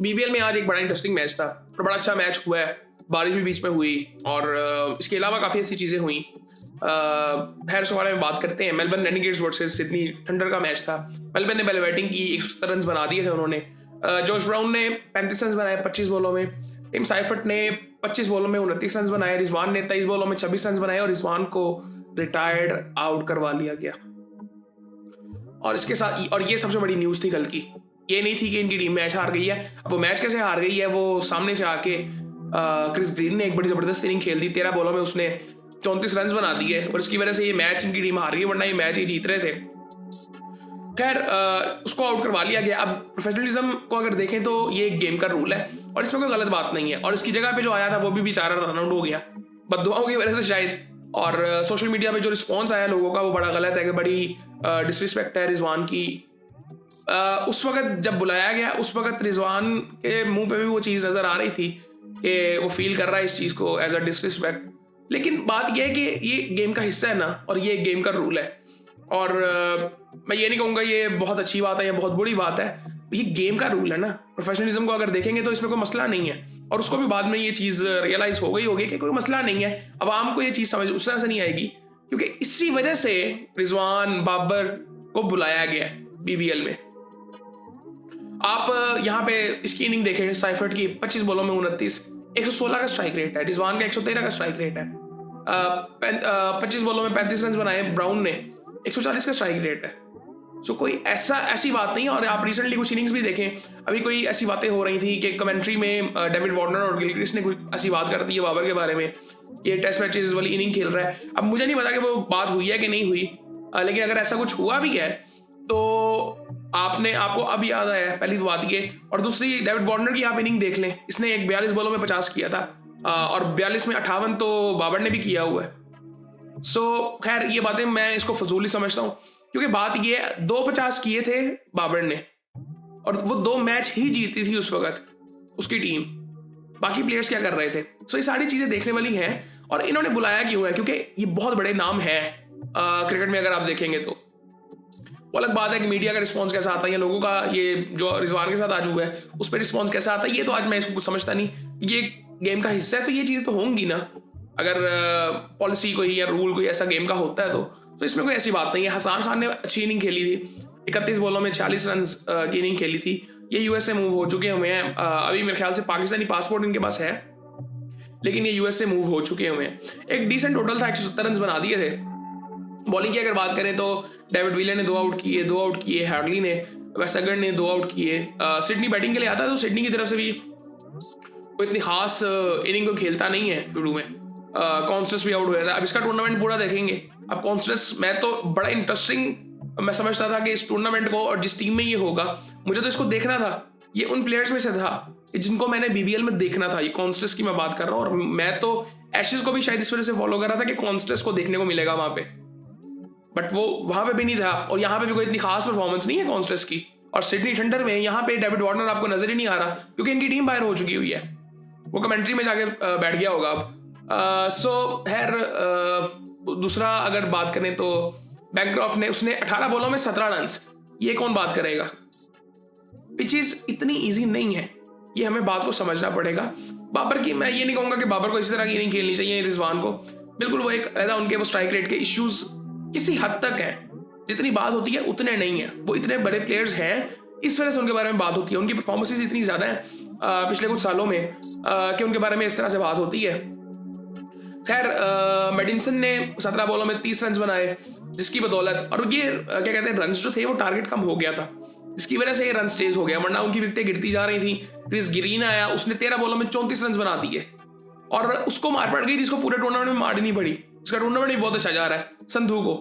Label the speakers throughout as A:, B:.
A: BBL में आज एक बड़ा इंटरेस्टिंग मैच था और बड़ा अच्छा मैच हुआ है। बारिश भी बीच में हुई और इसके अलावा काफ़ी ऐसी चीज़ें हुई। खैर उसके बारे में बात करते हैं। Melbourne Renegades versus Sydney thunder का मैच था। मेलबर्न ने पहले बैटिंग की, 170 रन बना दिए थे उन्होंने। जॉश ब्राउन ने 35 रन बनाए 25 बॉलों में। टिम साइफर्ट ने 25 बॉलों में 29 रन बनाए। रिजवान ने 23 बॉलों में 26 रन बनाए और रिजवान को रिटायर्ड आउट करवा लिया गया। और इसके साथ और ये सबसे बड़ी न्यूज़ थी कल की। ये नहीं थी कि इनकी टीम मैच हार गई है। अब वो मैच कैसे हार गई है, वो सामने से आके क्रिस ग्रीन ने एक बड़ी ज़बरदस्त इनिंग खेल दी। 13 बॉलों में उसने 34 रन बना दिए और इसकी वजह से ये मैच इनकी टीम हार गई, वरना ये मैच ही जीत रहे थे। खैर उसको आउट करवा लिया गया। अब प्रोफेशनलिज्म को अगर देखें तो ये एक गेम का रूल है और इसमें कोई गलत बात नहीं है। और इसकी जगह पे जो आया था वो भी बेचारा रन आउट हो गया बददुआओं की वजह से शायद। और सोशल मीडिया पे जो रिस्पॉन्स आया लोगों का वो बड़ा गलत है कि बड़ी डिसरिस्पेक्ट है रिजवान की। उस वक्त जब बुलाया गया उस वक्त रिजवान के मुंह पे भी वो चीज़ नज़र आ रही थी कि वो फील कर रहा है इस चीज़ को एज अ डिसरिस्पेक्ट। लेकिन बात यह है कि ये गेम का हिस्सा है ना, और ये गेम का रूल है। और मैं ये नहीं कहूँगा ये बहुत अच्छी बात है या बहुत बुरी बात है, ये गेम का रूल है ना। प्रोफेशनलिज्म को अगर देखेंगे तो इसमें कोई मसला नहीं है। और उसको भी बाद में ये चीज़ रियलाइज़ हो गई होगी कि कोई मसला नहीं है। अवाम को ये चीज़ समझ उस तरह से नहीं आएगी क्योंकि इसी वजह से रिजवान बाबर को बुलाया गया है बीबीएल में। आप यहाँ पे इसकी इनिंग देखें, साइफर्ट की 25 बॉलों में 29, 116 का स्ट्राइक रेट है। रिजवान का 113 का स्ट्राइक रेट है। 25 बॉलों में 35 रन बनाए ब्राउन ने, 140 का स्ट्राइक रेट है। सो कोई ऐसी बात नहीं है। और आप रिसेंटली कुछ इनिंग्स भी देखें, अभी कोई ऐसी बातें हो रही थी कि कमेंट्री में डेविड वार्नर और गिलक्रिस्ट ने कोई ऐसी बात कर दी है बाबर के बारे में, ये टेस्ट मैचेस वाली इनिंग खेल रहा है। अब मुझे नहीं पता कि वो बात हुई है कि नहीं हुई, लेकिन अगर ऐसा कुछ हुआ भी है तो आपको अब याद आया है, पहली तो बात ये। और दूसरी, डेविड वार्नर की आप इनिंग देख लें, इसने एक 42 बॉलों में 50 किया था और 42 में 58 तो बाबर ने भी किया हुआ है। सो खैर ये बातें मैं इसको फजूल ही समझता हूँ क्योंकि बात ये है 250 किए थे बाबर ने और वो 2 मैच ही जीती थी उस वक्त उसकी टीम। बाकी प्लेयर्स क्या कर रहे थे। सो ये सारी चीजें देखने वाली हैं। और इन्होंने बुलाया क्यों है, क्योंकि ये बहुत बड़े नाम है क्रिकेट में। अगर आप देखेंगे तो वो अलग बात है कि मीडिया का रिस्पॉन्स कैसा आता है या लोगों का, ये जो रिजवान के साथ आज हुआ है उस पर रिस्पॉन्स कैसा आता है, ये तो आज मैं इसको कुछ समझता नहीं। ये गेम का हिस्सा है तो ये चीज़ें तो होंगी ना। अगर पॉलिसी कोई या रूल कोई ऐसा गेम का होता है तो इसमें कोई ऐसी बात नहीं है। हसान खान ने अच्छी इनिंग खेली थी, 31 बॉलों में 46 रन की इनिंग खेली थी। ये यूएसए मूव हो चुके हुए हैं। अभी मेरे ख्याल से पाकिस्तानी पासपोर्ट इनके पास है, लेकिन ये यूएसए मूव हो चुके हुए हैं। एक डिसेंट टोटल था, 170 रन बना दिए थे। बॉलिंग की अगर बात करें तो डेविड विले ने 2 आउट किए, हार्डली ने, वेस्टगर ने 2 आउट किए। सिडनी बैटिंग के लिए आता है तो सिडनी की तरफ से भी कोई इतनी खास इनिंग को खेलता नहीं है शुरू में। कॉन्स्टेंस भी आउट हुआ था। अब इसका टूर्नामेंट पूरा देखेंगे। अब कॉन्स्टेंस मैं तो बड़ा इंटरेस्टिंग मैं समझता था कि इस टूर्नामेंट को, और जिस टीम में ये होगा मुझे तो इसको देखना था। ये उन प्लेयर्स में से था जिनको मैंने बीबीएल में देखना था। ये कॉन्स्टेंस की मैं बात कर रहा हूँ और मैं तो एशेज को भी शायद इस वजह से फॉलो कर रहा था कि कॉन्स्टेंस को देखने को मिलेगा वहां पे, बट वो वहां पे भी नहीं था। और यहाँ पे भी कोई इतनी खास परफॉर्मेंस नहीं है कॉन्स्टेंस की। और सिडनी थंडर में यहाँ पे डेविड वार्नर आपको नजर ही नहीं आ रहा क्योंकि इनकी टीम बाहर हो चुकी हुई है। वो कमेंट्री में जाके बैठ गया होगा अब। सो खैर दूसरा अगर बात करें तो बैकड्रॉफ ने, उसने 18 बॉलों में 17 रन। ये कौन बात करेगा। पिचेस इतनी इजी नहीं है, ये हमें बात को समझना पड़ेगा। बाबर की मैं ये नहीं कहूंगा कि बाबर को इसी तरह की नहीं खेलनी चाहिए रिजवान को, बिल्कुल वो एक ऐसा, उनके वो स्ट्राइक रेट के इश्यूज किसी हद तक है, जितनी बात होती है उतने नहीं है। वो इतने बड़े प्लेयर्स हैं इस वजह से उनके बारे में बात होती है। उनकी परफॉर्मेंसेस इतनी ज़्यादा हैं पिछले कुछ सालों में कि उनके बारे में इस तरह से बात होती है। खैर मेडिसन ने 17 बॉलों में 30 रन बनाए, जिसकी बदौलत, और ये क्या कहते हैं, रन जो थे वो टारगेट कम हो गया था, जिसकी वजह से ये रन स्टेज हो गया, वरना उनकी विकेटें गिरती जा रही थी। क्रिस ग्रीन आया, उसने 13 बॉलों में 34 रन बना दिए और उसको मार पड़ गई जिसको पूरे टूर्नामेंट में मार नहीं पड़ी। इसका टूर्नामेंट भी बहुत अच्छा जा रहा है संधू को।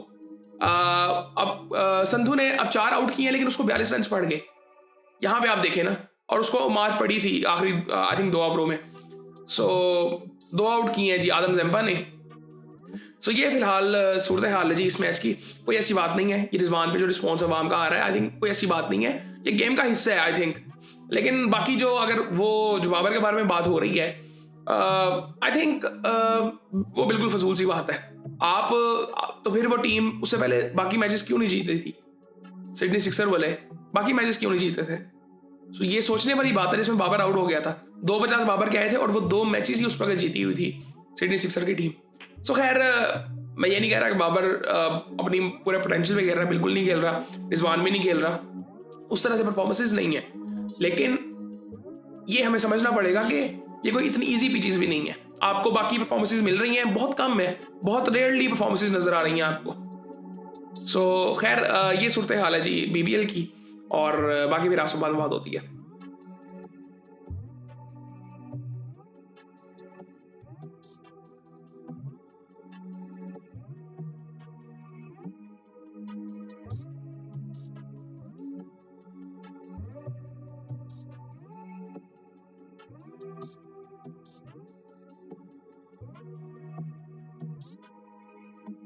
A: अब संधू ने अब 4 आउट किए लेकिन उसको 42 रन पड़ गए यहाँ पे आप देखें ना, और उसको मार पड़ी थी आखिरी आई थिंक 2 ओवरों में। सो 2 आउट किए हैं जी आदम ज़ेम्पा ने। सो ये फिलहाल सूरत हाल है जी इस मैच की। कोई ऐसी बात नहीं है, ये रिजवान पे जो रिस्पॉन्स अवाम का आ रहा है, आई थिंक कोई ऐसी बात नहीं है, ये गेम का हिस्सा है आई थिंक। लेकिन बाकी जो अगर वो जो बाबर के बारे में बात हो रही है, आई थिंक वो बिल्कुल फजूल सी बात है। आप तो फिर वो टीम उससे पहले बाकी मैचेस क्यों नहीं जीत रही थी, सिडनी सिक्सर वाले बाकी मैचेस क्यों नहीं जीते थे। सो ये सोचने वाली बात है जिसमें बाबर आउट हो गया था। 250 बाबर के आए थे और वो 2 मैचेस ही उस वक्त जीती हुई थी सिडनी सिक्सर की टीम। सो खैर मैं ये नहीं कह रहा कि बाबर अपनी पूरे पोटेंशियल पे खेल रहा है, बिल्कुल नहीं खेल रहा। रिजवान भी नहीं खेल रहा, उस तरह से परफॉर्मेंसेज नहीं है। लेकिन ये हमें समझना पड़ेगा कि ये कोई इतनी ईजी पिचेस भी नहीं है। आपको बाकी परफॉर्मेंसेज मिल रही हैं, बहुत कम है, बहुत रेयरली परफॉर्मेंसेज नजर आ रही हैं आपको। सो खैर ये सूरत हाल है जी BBL की, और बाकी फिर आपसे बात होती है।